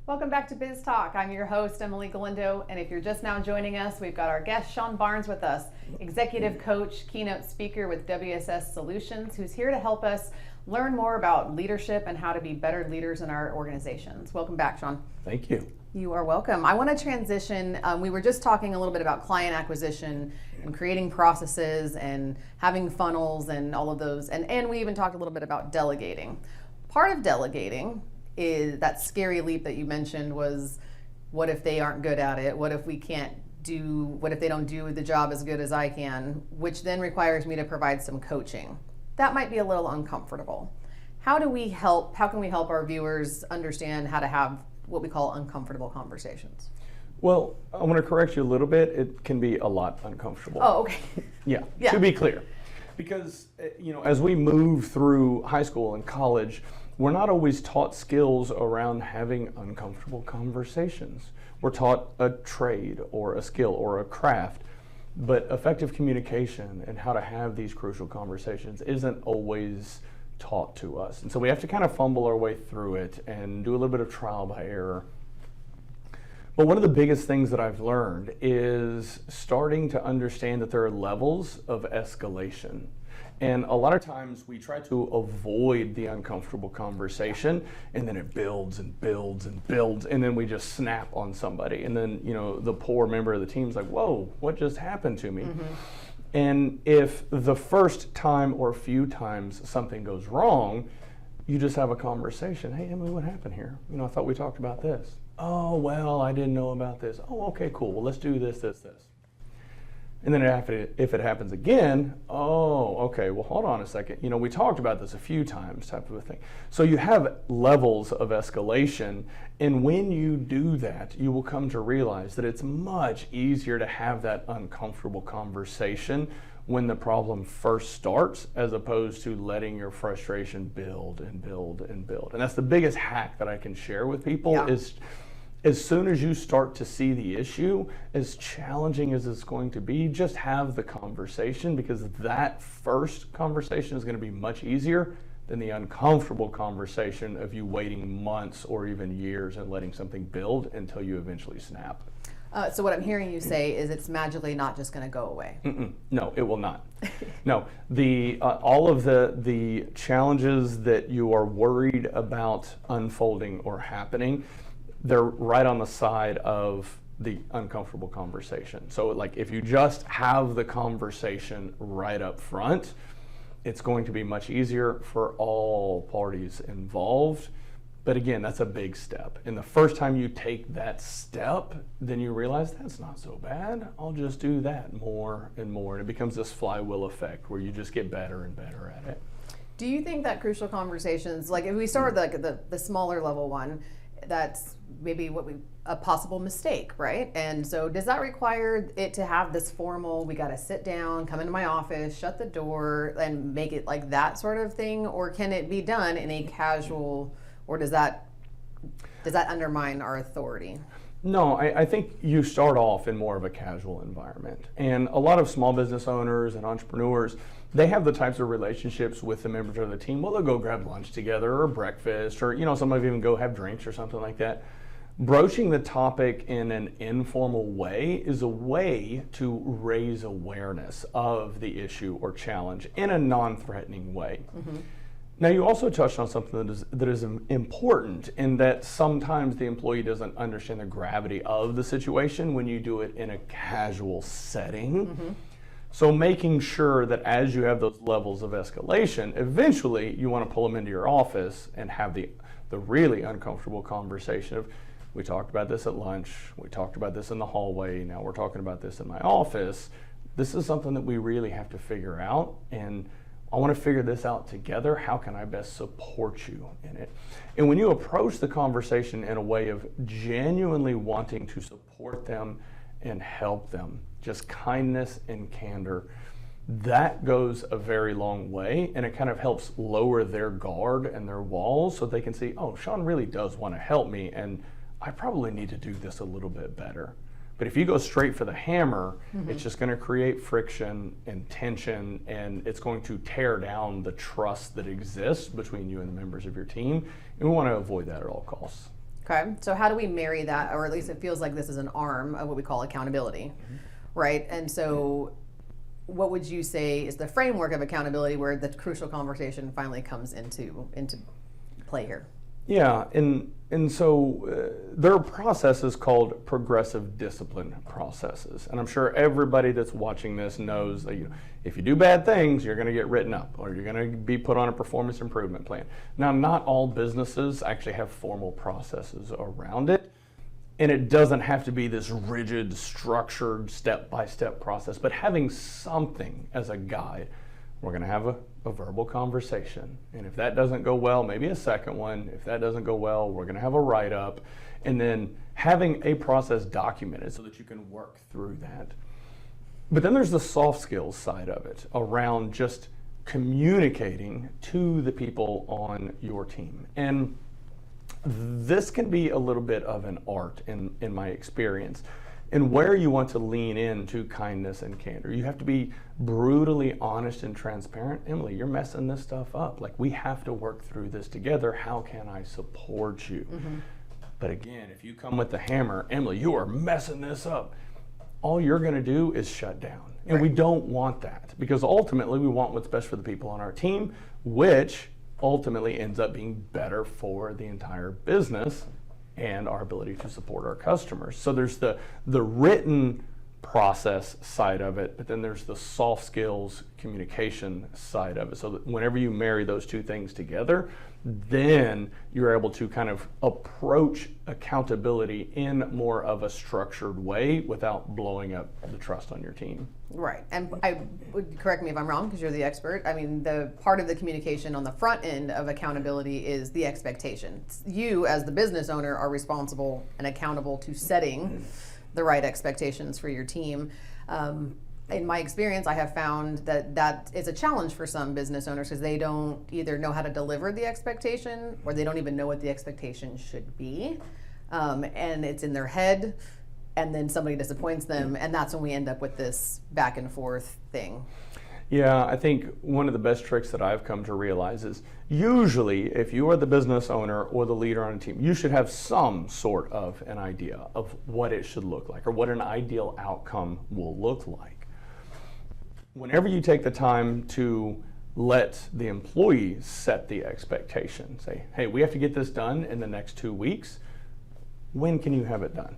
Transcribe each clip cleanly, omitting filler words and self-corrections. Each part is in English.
Welcome back to BizTalk. I'm your host, Emily Galindo, and if you're just now joining us, we've got our guest, Sean Barnes, with us, executive coach, keynote speaker with WSS Solutions, who's here to help us learn more about leadership and how to be better leaders in our organizations. Welcome back, Sean. Thank you. You are welcome. I want to transition. We were just talking a little bit about client acquisition and creating processes and having funnels and all of those, and we even talked a little bit about delegating. Part of delegating is that scary leap that you mentioned was, what if they aren't good at it? What if what if they don't do the job as good as I can? Which then requires me to provide some coaching. That might be a little uncomfortable. How can we help our viewers understand how to have what we call uncomfortable conversations? Well, I want to correct you a little bit. It can be a lot uncomfortable. Oh, okay. Yeah, to be clear. Because, as we move through high school and college, we're not always taught skills around having uncomfortable conversations. We're taught a trade or a skill or a craft, but effective communication and how to have these crucial conversations isn't always taught to us. And so we have to kind of fumble our way through it and do a little bit of trial by error. But one of the biggest things that I've learned is starting to understand that there are levels of escalation. And a lot of times we try to avoid the uncomfortable conversation, and then it builds and builds and builds, and then we just snap on somebody. And then, the poor member of the team's like, whoa, what just happened to me? Mm-hmm. And if the first time or few times something goes wrong, you just have a conversation. Hey, Emily, what happened here? I thought we talked about this. Oh, well, I didn't know about this. Oh, okay, cool. Well, let's do this. And then if it happens again, oh, okay, well, hold on a second. We talked about this a few times, type of a thing. So you have levels of escalation, and when you do that, you will come to realize that it's much easier to have that uncomfortable conversation when the problem first starts, as opposed to letting your frustration build and build and build. And that's the biggest hack that I can share with people is, as soon as you start to see the issue, as challenging as it's going to be, just have the conversation, because that first conversation is going to be much easier than the uncomfortable conversation of you waiting months or even years and letting something build until you eventually snap. So what I'm hearing you say is it's magically not just going to go away. No, it will not. No, all of the challenges that you are worried about unfolding or happening, they're right on the side of the uncomfortable conversation. So like, if you just have the conversation right up front, it's going to be much easier for all parties involved. But again, that's a big step. And the first time you take that step, then you realize that's not so bad. I'll just do that more and more. And it becomes this flywheel effect where you just get better and better at it. Do you think that crucial conversations, like if we start with the smaller level one, that's maybe a possible mistake, right? And so does that require it to have this formal, we got to sit down, come into my office, shut the door, and make it like that sort of thing? Or can it be done in a casual, or does that undermine our authority? No, I think you start off in more of a casual environment. And a lot of small business owners and entrepreneurs, they have the types of relationships with the members of the team. Well, they'll go grab lunch together or breakfast, or some of them even go have drinks or something like that. Broaching the topic in an informal way is a way to raise awareness of the issue or challenge in a non-threatening way. Mm-hmm. Now, you also touched on something that is important, in that sometimes the employee doesn't understand the gravity of the situation when you do it in a casual setting. Mm-hmm. So making sure that as you have those levels of escalation, eventually you want to pull them into your office and have the really uncomfortable conversation of, we talked about this at lunch, we talked about this in the hallway, now we're talking about this in my office. This is something that we really have to figure out, and I want to figure this out together. How can I best support you in it? And when you approach the conversation in a way of genuinely wanting to support them and help them, just kindness and candor, that goes a very long way, and it kind of helps lower their guard and their walls so they can see, oh, Sean really does want to help me, and I probably need to do this a little bit better. But if you go straight for the hammer, mm-hmm. it's just going to create friction and tension, and it's going to tear down the trust that exists between you and the members of your team. And we want to avoid that at all costs. Okay, so how do we marry that, or at least it feels like this is an arm of what we call accountability, right? And so what would you say is the framework of accountability where the crucial conversation finally comes into play here? Yeah, and so there are processes called progressive discipline processes, and I'm sure everybody that's watching this knows that if you do bad things, you're going to get written up, or you're going to be put on a performance improvement plan. Now, not all businesses actually have formal processes around it, and it doesn't have to be this rigid, structured, step-by-step process, but having something as a guide. We're going to have a verbal conversation. And if that doesn't go well, maybe a second one. If that doesn't go well, we're going to have a write-up. And then having a process documented so that you can work through that. But then there's the soft skills side of it around just communicating to the people on your team. And this can be a little bit of an art in my experience. And where you want to lean into kindness and candor. You have to be brutally honest and transparent. Emily, you're messing this stuff up. Like, we have to work through this together. How can I support you? Mm-hmm. But again, if you come with the hammer, Emily, you are messing this up, all you're going to do is shut down. And right. We don't want that, because ultimately we want what's best for the people on our team, which ultimately ends up being better for the entire business and our ability to support our customers. So there's the written process side of it, but then there's the soft skills communication side of it. So that whenever you marry those two things together, then you're able to kind of approach accountability in more of a structured way without blowing up the trust on your team. Right, and I would correct me if I'm wrong because you're the expert. I mean, the part of the communication on the front end of accountability is the expectation. You, as the business owner, are responsible and accountable to setting the right expectations for your team. In my experience, I have found that is a challenge for some business owners because they don't either know how to deliver the expectation or they don't even know what the expectation should be. And it's in their head, and then somebody disappoints them, and that's when we end up with this back and forth thing. Yeah, I think one of the best tricks that I've come to realize is usually if you are the business owner or the leader on a team, you should have some sort of an idea of what it should look like or what an ideal outcome will look like. Whenever you take the time to let the employee set the expectation, say, hey, we have to get this done in the next 2 weeks, when can you have it done?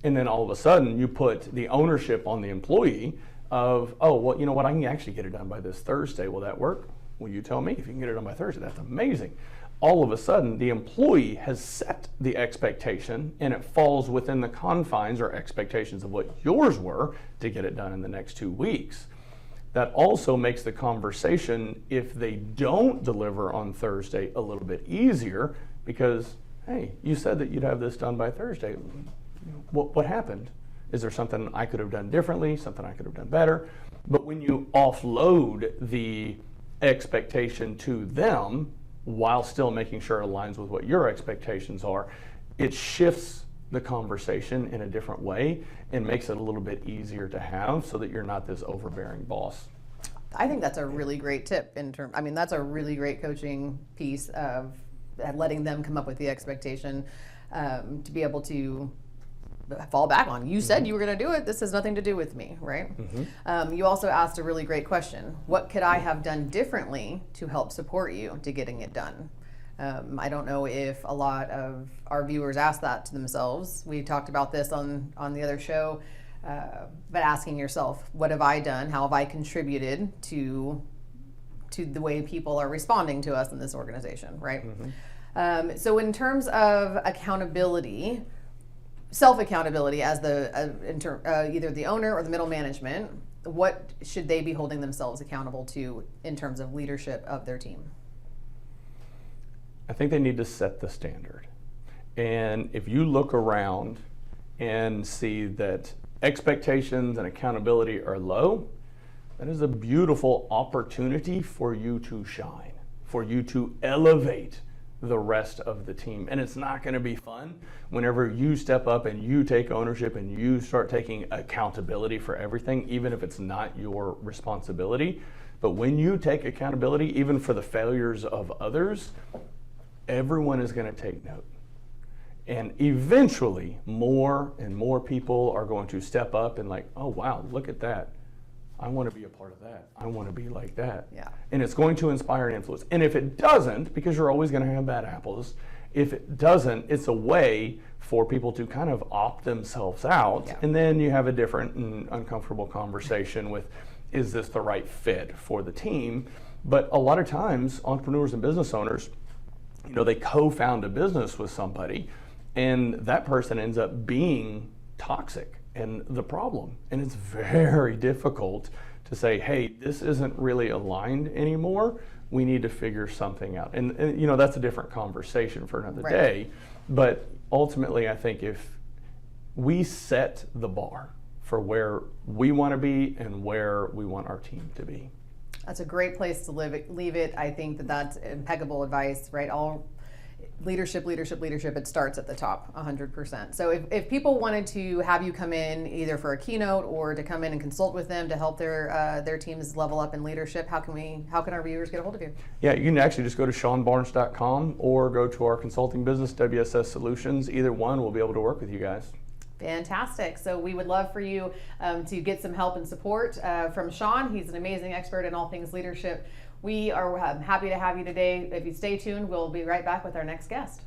And then all of a sudden you put the ownership on the employee of, oh, well, you know what, I can actually get it done by this Thursday. Will that work? Well, you tell me. If you can get it done by Thursday, that's amazing. All of a sudden, the employee has set the expectation, and it falls within the confines or expectations of what yours were to get it done in the next 2 weeks. That also makes the conversation, if they don't deliver on Thursday, a little bit easier because, hey, you said that you'd have this done by Thursday. What happened? Is there something I could have done differently, something I could have done better? But when you offload the expectation to them while still making sure it aligns with what your expectations are, it shifts the conversation in a different way and makes it a little bit easier to have so that you're not this overbearing boss. I think that's a really great tip that's a really great coaching piece of letting them come up with the expectation to be able to fall back on. You said you were going to do it. This has nothing to do with me, right? Mm-hmm. You also asked a really great question. What could I have done differently to help support you to getting it done? I don't know if a lot of our viewers ask that to themselves. We talked about this on the other show, but asking yourself, what have I done? How have I contributed to the way people are responding to us in this organization, right? Mm-hmm. So in terms of accountability, self-accountability as either the owner or the middle management, what should they be holding themselves accountable to in terms of leadership of their team? I think they need to set the standard. And if you look around and see that expectations and accountability are low, that is a beautiful opportunity for you to shine, for you to elevate the rest of the team. And it's not going to be fun whenever you step up and you take ownership and you start taking accountability for everything, even if it's not your responsibility. But when you take accountability, even for the failures of others, everyone is going to take note. And eventually, more and more people are going to step up and like, oh wow, look at that. I want to be a part of that. I want to be like that. Yeah. And it's going to inspire and influence. And if it doesn't, because you're always going to have bad apples, if it doesn't, it's a way for people to kind of opt themselves out. Yeah. And then you have a different and uncomfortable conversation with, is this the right fit for the team? But a lot of times, entrepreneurs and business owners, they co-found a business with somebody, and that person ends up being toxic and the problem. And it's very difficult to say, hey, this isn't really aligned anymore. We need to figure something out. And that's a different conversation for another day. But ultimately, I think if we set the bar for where we want to be and where we want our team to be. That's a great place to leave it. I think that's impeccable advice, right? All leadership, it starts at the top, 100%. So if people wanted to have you come in either for a keynote or to come in and consult with them to help their teams level up in leadership, how can our viewers get a hold of you? Yeah, you can actually just go to seanbarnes.com or go to our consulting business, WSS Solutions. Either one will be able to work with you guys. Fantastic. So we would love for you to get some help and support from Sean. He's an amazing expert in all things leadership. We are happy to have you today. If you stay tuned, we'll be right back with our next guest.